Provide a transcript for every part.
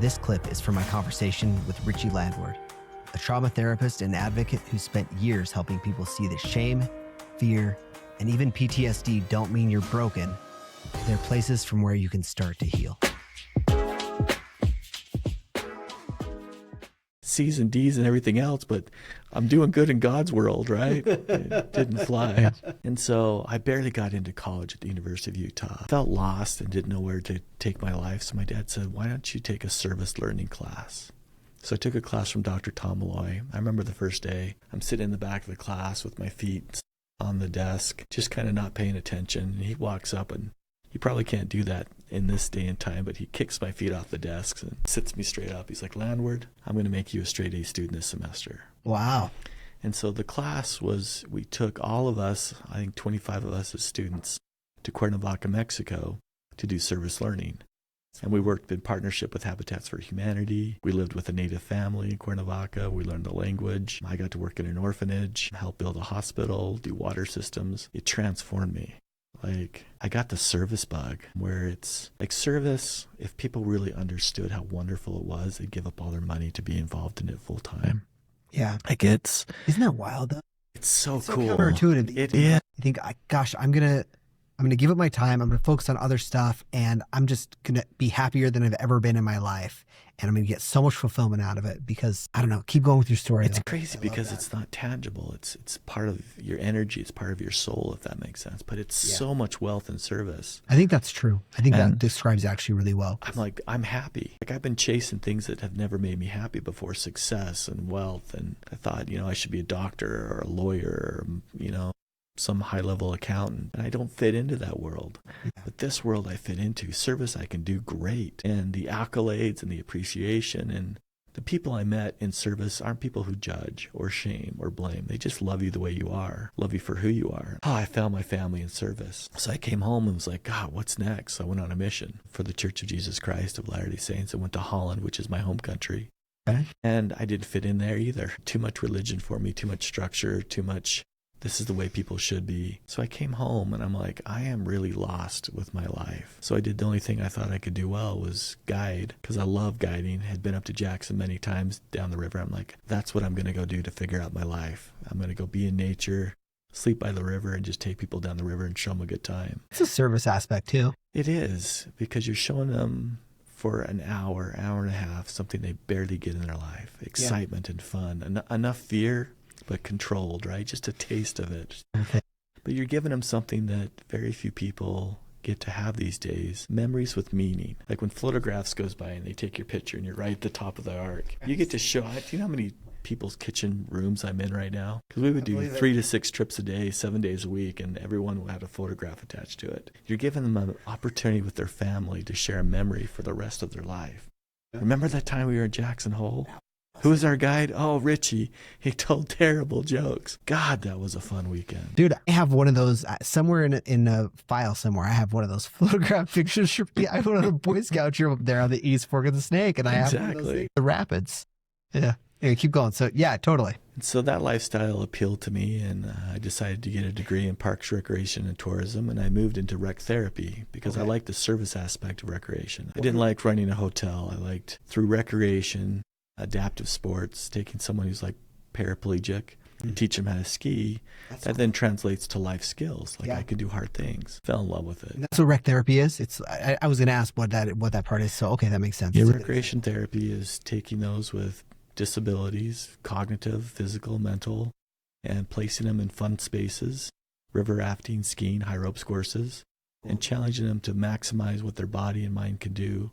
This clip is from my conversation with Richie Landward, a trauma therapist and advocate who spent years helping people see that shame, fear, and even PTSD don't mean you're broken. They're places from where you can start to heal. C's and D's and everything else, but I'm doing good in God's world, right? It didn't fly. And so I barely got into college at the University of Utah. I felt lost and didn't know where to take my life. So my dad said, why don't you take a service learning class? So I took a class from Dr. Tom Malloy. I remember the first day, I'm sitting in the back of the class with my feet on the desk, just kind of not paying attention. And he walks up, and you probably can't do that in this day and time, but he kicks my feet off the desk and sits me straight up. He's like, Landward, I'm going to make you a straight A student this semester. Wow. And so the class was, we took all of us, I think 25 of us as students, to Cuernavaca, Mexico to do service learning. And we worked in partnership with Habitats for Humanity. We lived with a native family in Cuernavaca. We learned the language. I got to work in an orphanage, help build a hospital, do water systems. It transformed me. Like, I got the service bug, where it's like service, if people really understood how wonderful it was, they'd give up all their money to be involved in it full time. Yeah. Like, Isn't that wild, though? it's so So cool. counterintuitive. Yeah. You think, gosh, I'm gonna give up my time. I'm gonna focus on other stuff, and I'm just gonna be happier than I've ever been in my life. And I'm gonna get so much fulfillment out of it because, I don't know, keep going with your story. It's though. crazy because it's not tangible. It's part of your energy. It's part of your soul, if that makes sense. But it's so much wealth and service. I think that's true. I think that And describes it actually really well. I'm like, I'm happy. Like, I've been chasing things that have never made me happy before, success and wealth. And I thought, I should be a doctor or a lawyer or, some high-level accountant. And I don't fit into that world. Yeah. But this world I fit into, service I can do great. And the accolades and the appreciation and the people I met in service aren't people who judge or shame or blame. They just love you the way you are, love you for who you are. Oh, I found my family in service. So I came home and was like, God, what's next? So I went on a mission for the Church of Jesus Christ of Latter-day Saints. I went to Holland, which is my home country. Okay. And I didn't fit in there either. Too much religion for me, too much structure, too much, this is the way people should be. So I came home and I'm like, I am really lost with my life. So I did the only thing I thought I could do well was guide, because I love guiding. Had been up to Jackson many times down the river. I'm like, that's what I'm going to go do to figure out my life. I'm going to go be in nature, sleep by the river, and just take people down the river and show them a good time. It's a service aspect too. It is, because you're showing them for an hour and a half, something they barely get in their life. Excitement and fun. Enough fear, but controlled, right? Just a taste of it. Okay. But you're giving them something that very few people get to have these days. Memories with meaning. Like when photographs goes by and they take your picture and you're right at the top of the arc. You get to show, do you know how many people's kitchen rooms I'm in right now? Because we would do 3 to 6 trips a day, 7 days a week, and everyone had a photograph attached to it. You're giving them an opportunity with their family to share a memory for the rest of their life. Remember that time we were in Jackson Hole? Who was our guide? Oh, Richie. He told terrible jokes. God, that was a fun weekend. Dude, I have one of those somewhere in a file somewhere. I have one of those photograph pictures. I went on a Boy Scout trip up there on the East Fork of the Snake, and I have one of those things, the rapids. Yeah. Anyway, keep going. So, yeah, totally. And so that lifestyle appealed to me, and I decided to get a degree in parks, recreation, and tourism, and I moved into rec therapy because I liked the service aspect of recreation. I didn't like running a hotel. I liked, through recreation, adaptive sports, taking someone who's like paraplegic and teach them how to ski. That then translates to life skills. Like I could do hard things. Fell in love with it. That's what rec therapy is. I was going to ask what that part is. So, okay, that makes sense. Yeah, recreation therapy is taking those with disabilities, cognitive, physical, mental, and placing them in fun spaces, river rafting, skiing, high ropes courses, and challenging them to maximize what their body and mind can do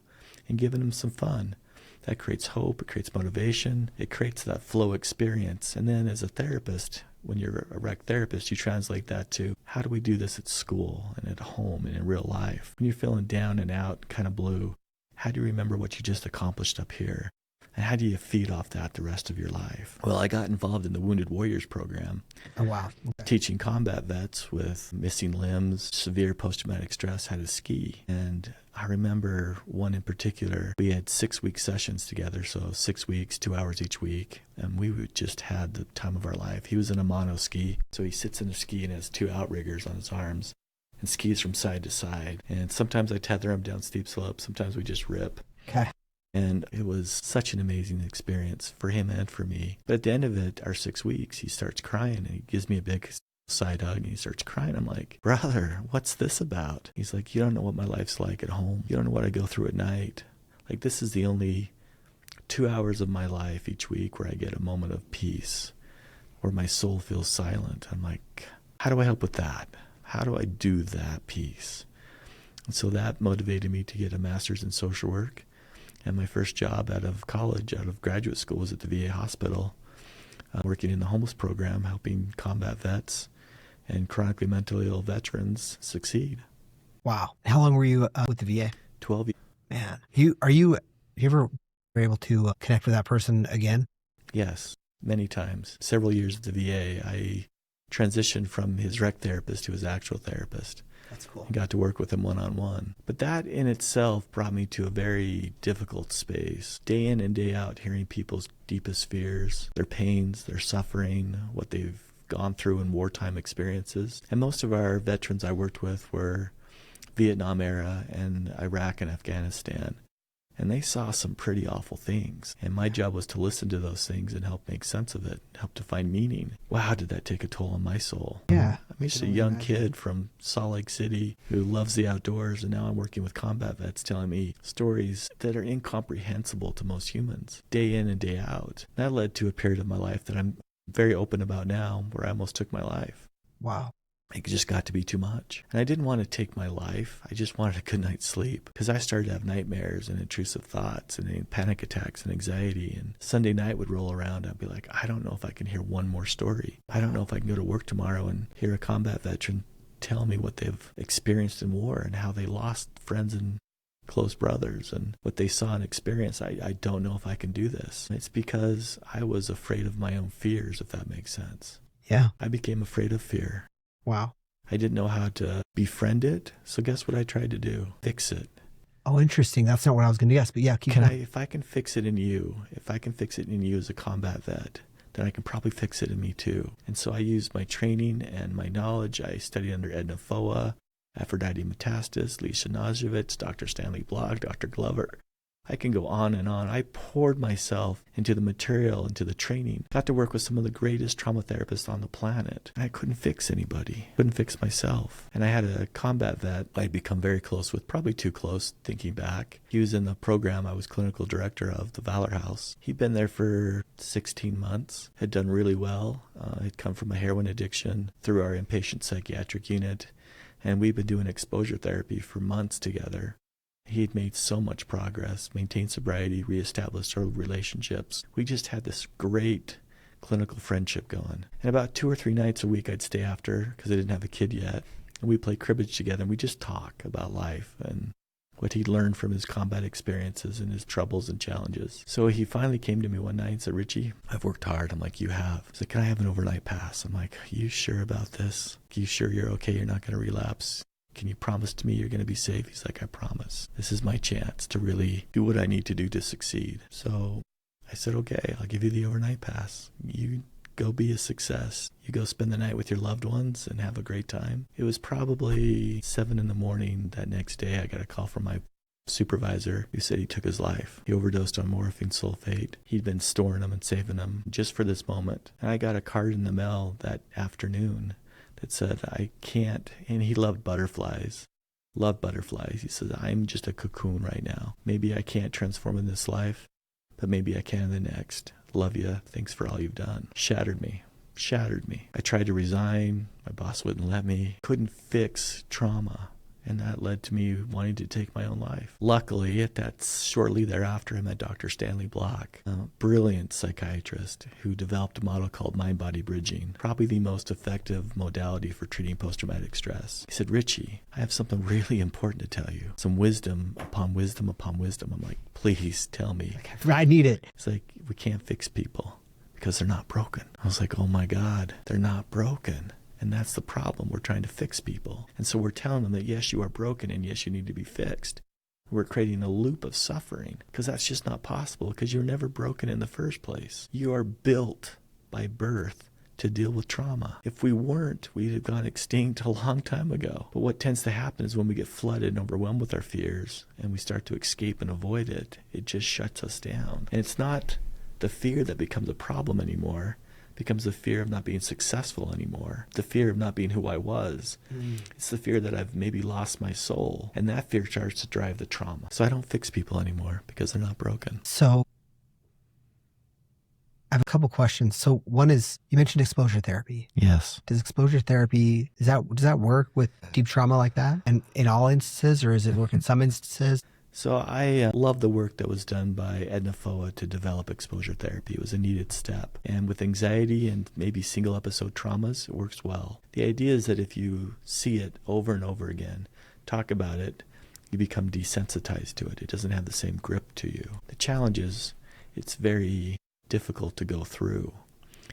and giving them some fun. That creates hope, it creates motivation, it creates that flow experience. And then as a therapist, when you're a rec therapist, you translate that to how do we do this at school and at home and in real life? When you're feeling down and out, kind of blue, how do you remember what you just accomplished up here? And how do you feed off that the rest of your life? Well, I got involved in the Wounded Warriors program. Oh, wow. Okay. Teaching combat vets with missing limbs, severe post-traumatic stress, how to ski. And I remember one in particular, we had 6-week sessions together, so 6 weeks, 2 hours each week, and we would just had the time of our life. He was in a mono ski, so he sits in a ski and has 2 outriggers on his arms and skis from side to side. And sometimes I tether him down steep slopes, sometimes we just rip. Okay. And it was such an amazing experience for him and for me. But at the end of it, our 6 weeks, he starts crying and he gives me a big side hug and he starts crying. I'm like, brother, what's this about? He's like, you don't know what my life's like at home. You don't know what I go through at night. Like, this is the only 2 hours of my life each week where I get a moment of peace, where my soul feels silent. I'm like, how do I help with that? How do I do that piece? And so that motivated me to get a master's in social work. And my first job out of college, out of graduate school, was at the VA hospital, working in the homeless program, helping combat vets and chronically mentally ill veterans succeed. Wow. How long were you with the VA? 12 years. Man, you ever were able to connect with that person again? Yes, many times. Several years at the VA, I transitioned from his rec therapist to his actual therapist. That's cool. I got to work with him one-on-one. But that in itself brought me to a very difficult space. Day in and day out, hearing people's deepest fears, their pains, their suffering, what they've gone through in wartime experiences. And most of our veterans I worked with were Vietnam era and Iraq and Afghanistan. And they saw some pretty awful things. And my job was to listen to those things and help make sense of it, help to find meaning. Wow, did that take a toll on my soul? Yeah. I'm just a young kid from Salt Lake City who loves the outdoors, and now I'm working with combat vets telling me stories that are incomprehensible to most humans, day in and day out. That led to a period of my life that I'm very open about now, where I almost took my life. Wow. It just got to be too much. And I didn't want to take my life. I just wanted a good night's sleep, because I started to have nightmares and intrusive thoughts and panic attacks and anxiety. And Sunday night would roll around. I'd be like, I don't know if I can hear one more story. I don't know if I can go to work tomorrow and hear a combat veteran tell me what they've experienced in war and how they lost friends and close brothers and what they saw and experienced. I don't know if I can do this. It's because I was afraid of my own fears, if that makes sense. Yeah. I became afraid of fear. Wow. I didn't know how to befriend it, so guess what I tried to do? Fix it. Oh, interesting. That's not what I was going to guess, but yeah, keep going. If I can fix it in you, if I can fix it in you as a combat vet, then I can probably fix it in me too. And so I used my training and my knowledge. I studied under Edna Foa, Aphrodite Metastas, Lisa Nazovitz, Dr. Stanley Block, Dr. Glover. I can go on and on. I poured myself into the material, into the training. Got to work with some of the greatest trauma therapists on the planet. And I couldn't fix anybody. Couldn't fix myself. And I had a combat vet I'd become very close with, probably too close, thinking back. He was in the program I was clinical director of, the Valor House. He'd been there for 16 months, had done really well. Had come from a heroin addiction through our inpatient psychiatric unit. And we'd been doing exposure therapy for months together. He had made so much progress, maintained sobriety, reestablished our relationships. We just had this great clinical friendship going. And about 2 or 3 nights a week I'd stay after, because I didn't have a kid yet. And we'd play cribbage together, and we'd just talk about life and what he'd learned from his combat experiences and his troubles and challenges. So he finally came to me one night and said, Richie, I've worked hard. I'm like, you have? He's like, can I have an overnight pass? I'm like, are you sure about this? Are you sure you're okay? You're not going to relapse? Can you promise to me you're going to be safe? He's like, I promise. This is my chance to really do what I need to do to succeed. So I said, okay, I'll give you the overnight pass. You go be a success. You go spend the night with your loved ones and have a great time. It was probably 7 a.m. that next day. I got a call from my supervisor who said he took his life. He overdosed on morphine sulfate. He'd been storing them and saving them just for this moment. And I got a card in the mail that afternoon that said, I can't, and he loved butterflies. He says, I'm just a cocoon right now. Maybe I can't transform in this life, but maybe I can in the next. Love you. Thanks for all you've done. Shattered me. I tried to resign. My boss wouldn't let me. Couldn't fix trauma. And that led to me wanting to take my own life. Luckily, shortly thereafter, I met Dr. Stanley Block, a brilliant psychiatrist who developed a model called mind-body bridging, probably the most effective modality for treating post-traumatic stress. He said, Richie, I have something really important to tell you. Some wisdom upon wisdom upon wisdom. I'm like, please tell me. I need it. He's like, we can't fix people because they're not broken. I was like, oh my God, they're not broken. And that's the problem. We're trying to fix people. And so we're telling them that, yes, you are broken and yes, you need to be fixed. We're creating a loop of suffering because that's just not possible because you're never broken in the first place. You are built by birth to deal with trauma. If we weren't, we'd have gone extinct a long time ago. But what tends to happen is when we get flooded and overwhelmed with our fears and we start to escape and avoid it, it just shuts us down. And it's not the fear that becomes a problem anymore. It becomes the fear of not being successful anymore. The fear of not being who I was. It's the fear that I've maybe lost my soul. And that fear starts to drive the trauma. So I don't fix people anymore because they're not broken. So I have a couple questions. So one is, you mentioned exposure therapy. Yes. Does exposure therapy, does that work with deep trauma like that? And in all instances, or is it work in some instances? So I love the work that was done by Edna Foa to develop exposure therapy. It was a needed step. And with anxiety and maybe single episode traumas, it works well. The idea is that if you see it over and over again, talk about it, you become desensitized to it. It doesn't have the same grip to you. The challenge is it's very difficult to go through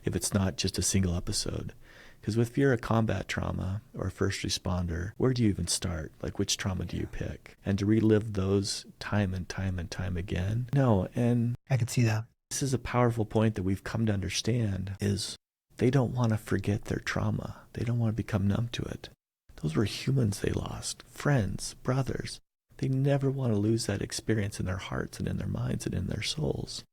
if it's not just a single episode. Because if you're a combat trauma or a first responder, where do you even start? Like, which trauma do you pick? And to relive those time and time and time again? No, and I could see that. this is a powerful point that we've come to understand is they don't want to forget their trauma. They don't want to become numb to it. Those were humans they lost, friends, brothers. They never want to lose that experience in their hearts and in their minds and in their souls.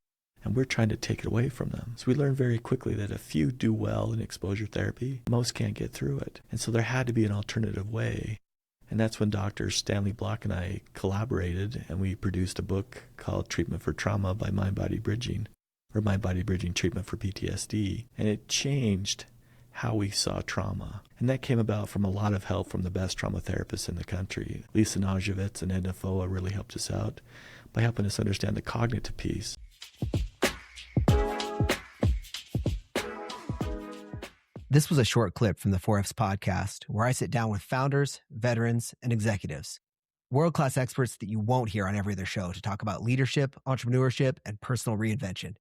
And we're trying to take it away from them. So we learned very quickly that if few do well in exposure therapy, most can't get through it. And so there had to be an alternative way. And that's when Dr. Stanley Block and I collaborated, and we produced a book called Treatment for Trauma by Mind-Body Bridging, or Mind-Body Bridging Treatment for PTSD. And it changed how we saw trauma. And that came about from a lot of help from the best trauma therapists in the country. Lisa Najovitz and Edna Foa really helped us out by helping us understand the cognitive piece. This was a short clip from the 4F's podcast, where I sit down with founders, veterans, and executives, world-class experts that you won't hear on every other show, to talk about leadership, entrepreneurship, and personal reinvention.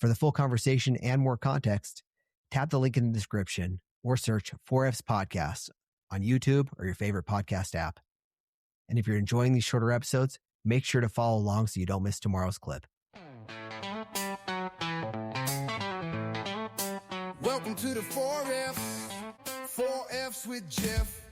For the full conversation and more context, tap the link in the description or search 4F's podcast on YouTube or your favorite podcast app. And if you're enjoying these shorter episodes, make sure to follow along so you don't miss tomorrow's clip. Welcome to the 4F, 4Fs with Jeff.